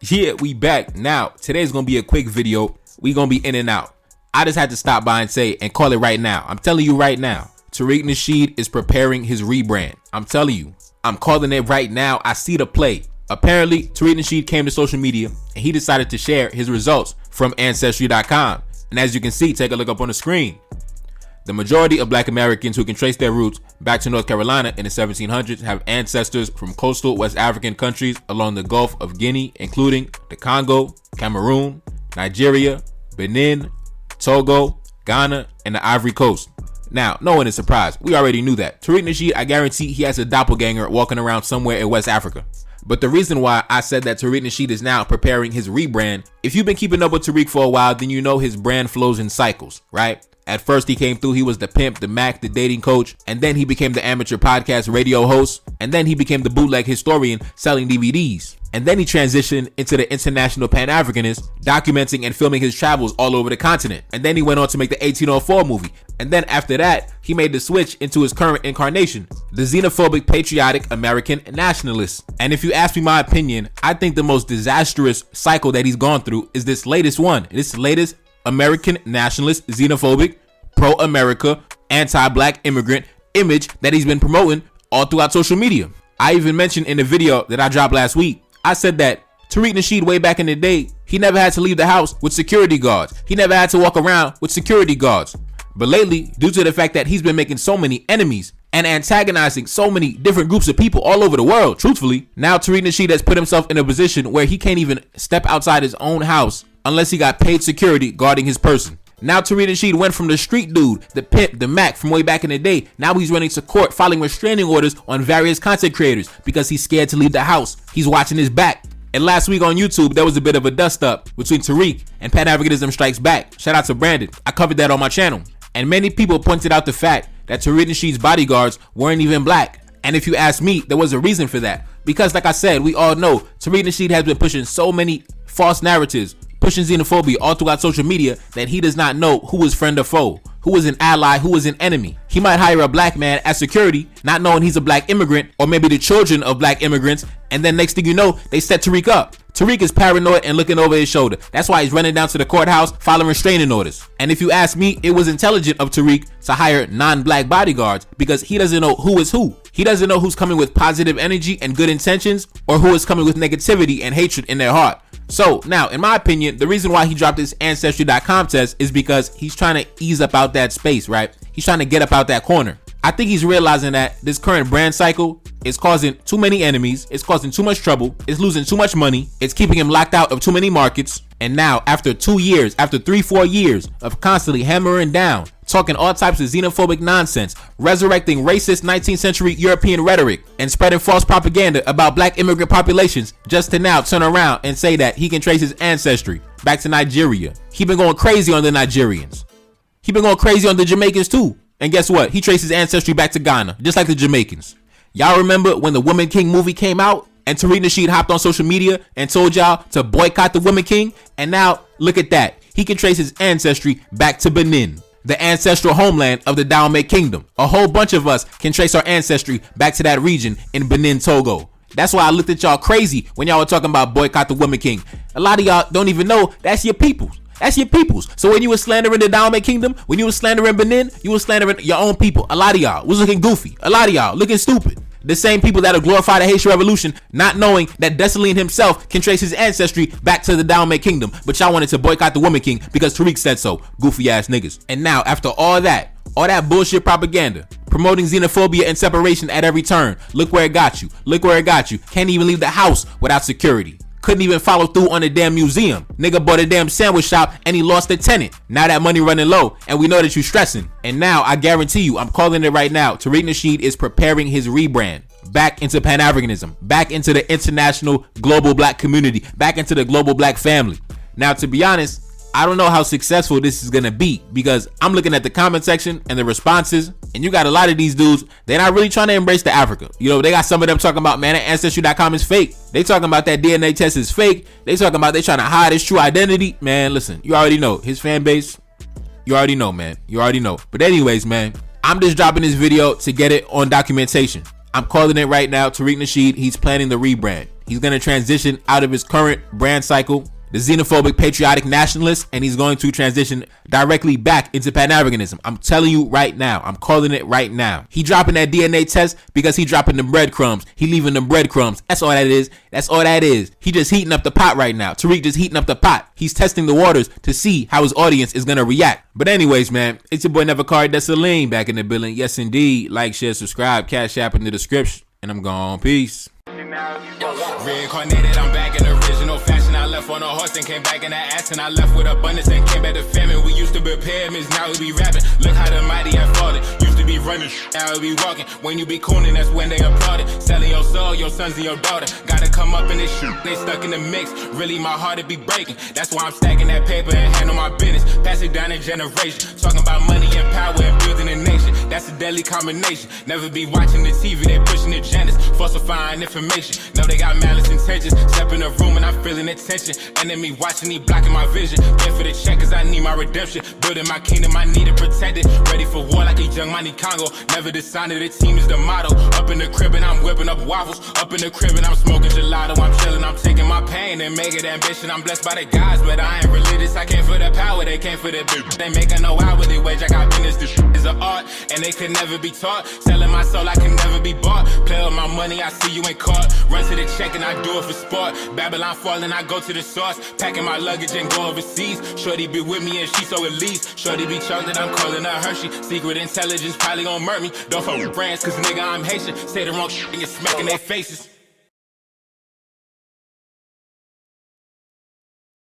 Yeah, we back. Now, today's gonna be a quick video. We gonna be in and out. I just had to stop by and say and call it right now. I'm telling you right now, Tariq Nasheed is preparing his rebrand. I'm telling you, I'm calling it right now. I see the play. Apparently, Tariq Nasheed came to social media and he decided to share his results from Ancestry.com. And as you can see, take a look up on the screen. The majority of Black Americans who can trace their roots back to North Carolina in the 1700s have ancestors from coastal West African countries along the Gulf of Guinea, including the Congo, Cameroon, Nigeria, Benin, Togo, Ghana, and the Ivory Coast. Now, no one is surprised. We already knew that. Tariq Nasheed, I guarantee he has a doppelganger walking around somewhere in West Africa. But the reason why I said that Tariq Nasheed is now preparing his rebrand, if you've been keeping up with Tariq for a while, then you know his brand flows in cycles, right? At first he came through, he was the pimp, the Mac, the dating coach, and then he became the amateur podcast radio host, and then he became the bootleg historian selling DVDs. And then he transitioned into the international Pan-Africanist, documenting and filming his travels all over the continent. And then he went on to make the 1804 movie. And then after that, he made the switch into his current incarnation, the xenophobic, patriotic American nationalist. And if you ask me my opinion, I think the most disastrous cycle that he's gone through is this latest one. This latest American nationalist, xenophobic, pro-America, anti-black immigrant image that he's been promoting all throughout social media. I even mentioned in the video that I dropped last week, I said that Tariq Nasheed way back in the day, he never had to leave the house with security guards. He never had to walk around with security guards. But lately, due to the fact that he's been making so many enemies and antagonizing so many different groups of people all over the world, truthfully, now Tariq Nasheed has put himself in a position where he can't even step outside his own house unless he got paid security guarding his person. Now Tariq Nasheed went from the street dude, the pimp, the Mac from way back in the day. Now he's running to court filing restraining orders on various content creators because he's scared to leave the house. He's watching his back. And last week on YouTube, there was a bit of a dust up between Tariq and Pan-Africanism Strikes Back. Shout out to Brandon. I covered that on my channel. And many people pointed out the fact that Tariq Nasheed's bodyguards weren't even black. And if you ask me, there was a reason for that. Because like I said, we all know Tariq Nasheed has been pushing so many false narratives, pushing xenophobia all throughout social media that he does not know who is friend or foe, who is an ally, who is an enemy. He might hire a black man as security, not knowing he's a black immigrant, or maybe the children of black immigrants, and then next thing you know, they set Tariq up. Tariq is paranoid and looking over his shoulder. That's why he's running down to the courthouse filing restraining orders. And if you ask me, it was intelligent of Tariq to hire non-black bodyguards because he doesn't know who is who. He doesn't know who's coming with positive energy and good intentions or who is coming with negativity and hatred in their heart. So now, in my opinion, the reason why he dropped this Ancestry.com test is because he's trying to ease up out that space, right? He's trying to get up out that corner. I think he's realizing that this current brand cycle is causing too many enemies, it's causing too much trouble, it's losing too much money, it's keeping him locked out of too many markets. And now, after 2 years, after 3-4 years of constantly hammering down, talking all types of xenophobic nonsense, resurrecting racist 19th century European rhetoric, and spreading false propaganda about black immigrant populations, just to now turn around and say that he can trace his ancestry back to Nigeria. He been going crazy on the Nigerians. He been going crazy on the Jamaicans too. And guess what? He traced his ancestry back to Ghana, just like the Jamaicans. Y'all remember when the Woman King movie came out and Tariq Nasheed hopped on social media and told y'all to boycott the Woman King? And now look at that. He can trace his ancestry back to Benin, the ancestral homeland of the Dahomey Kingdom. A whole bunch of us can trace our ancestry back to that region in Benin, Togo. That's why I looked at y'all crazy when y'all were talking about boycott the Woman King. A lot of y'all don't even know that's your people. That's your peoples. So when you were slandering the Dahomey Kingdom, when you were slandering Benin, you were slandering your own people. A lot of y'all was looking goofy. A lot of y'all looking stupid. The same people that have glorified the Haitian Revolution, not knowing that Dessalines himself can trace his ancestry back to the Dahomey Kingdom. But y'all wanted to boycott the Woman King because Tariq said so. Goofy ass niggas. And now, after all that bullshit propaganda, promoting xenophobia and separation at every turn, look where it got you. Look where it got you. Can't even leave the house without security. Couldn't even follow through on the damn museum. Nigga bought a damn sandwich shop and he lost a tenant. Now that money running low and we know that you stressing. And now I guarantee you, I'm calling it right now, Tariq Nasheed is preparing his rebrand back into Pan-Africanism, back into the international global black community, back into the global black family. Now, to be honest, I don't know how successful this is gonna be because I'm looking at the comment section and the responses, and you got a lot of these dudes, they're not really trying to embrace the Africa. You know, they got some of them talking about, man, that Ancestry.com is fake. They talking about that DNA test is fake. They talking about they trying to hide his true identity. Man, listen, you already know his fan base. You already know, man. You already know. But anyways, man, I'm just dropping this video to get it on documentation. I'm calling it right now. Tariq Nasheed, he's planning the rebrand. He's going to transition out of his current brand cycle, the xenophobic patriotic nationalist, and he's going to transition directly back into Pan-Africanism. I'm telling you right now. I'm calling it right now. He dropping that DNA test because he dropping the breadcrumbs. He leaving the breadcrumbs. That's all that is. That's all that is. He just heating up the pot right now. Tariq just heating up the pot. He's testing the waters to see how his audience is going to react. But anyways, man, it's your boy Never Card Desaline back in the building. Yes, indeed. Like, share, subscribe, Cash App in the description. And I'm gone. Peace. Reincarnated, I'm back in original fashion. I left on a horse and came back in that ass, and I left with abundance and came back to famine. We used to be pyramids, now we be rapping. Look how the mighty have fallen. Used to be running, now we be walking. When you be cooning, that's when they applauded. Selling your soul, your sons and your daughter. Gotta come up in this shit, they stuck in the mix. Really, my heart it be breaking. That's why I'm stacking that paper and handle my business. Pass it down in generation. Talking about money and power and building a nation. That's a deadly combination. Never be watching the TV, they pushing agendas, falsifying information. Know they got malice intentions. Step in the room and I'm feeling the tension. Enemy watching, he blocking my vision. Pay for the check cause I need my redemption. Building my kingdom, I need it protected. Ready for war like a young Money Congo. Never decided the team is the motto. Up in the crib and I'm whipping up waffles. Up in the crib and I'm smoking gelato. I'm chilling, I'm taking my pain and make it ambition. I'm blessed by the gods, but I ain't religious. I came for the power, they came for the bitch. They making no hourly wage, I got business. This shit is an art and they could never be taught. Selling my soul, I can never be bought. Play with my money, I see you ain't caught. Run to the check and I do it for sport. Babylon falling, I go to the source. Packing my luggage and go overseas. Shorty be with me and she so elite. Shorty be chocolate, I'm calling her Hershey. Secret intelligence probably gon' murk me. Don't fuck with brands cause nigga I'm Haitian. Say the wrong shit and you're smacking their faces.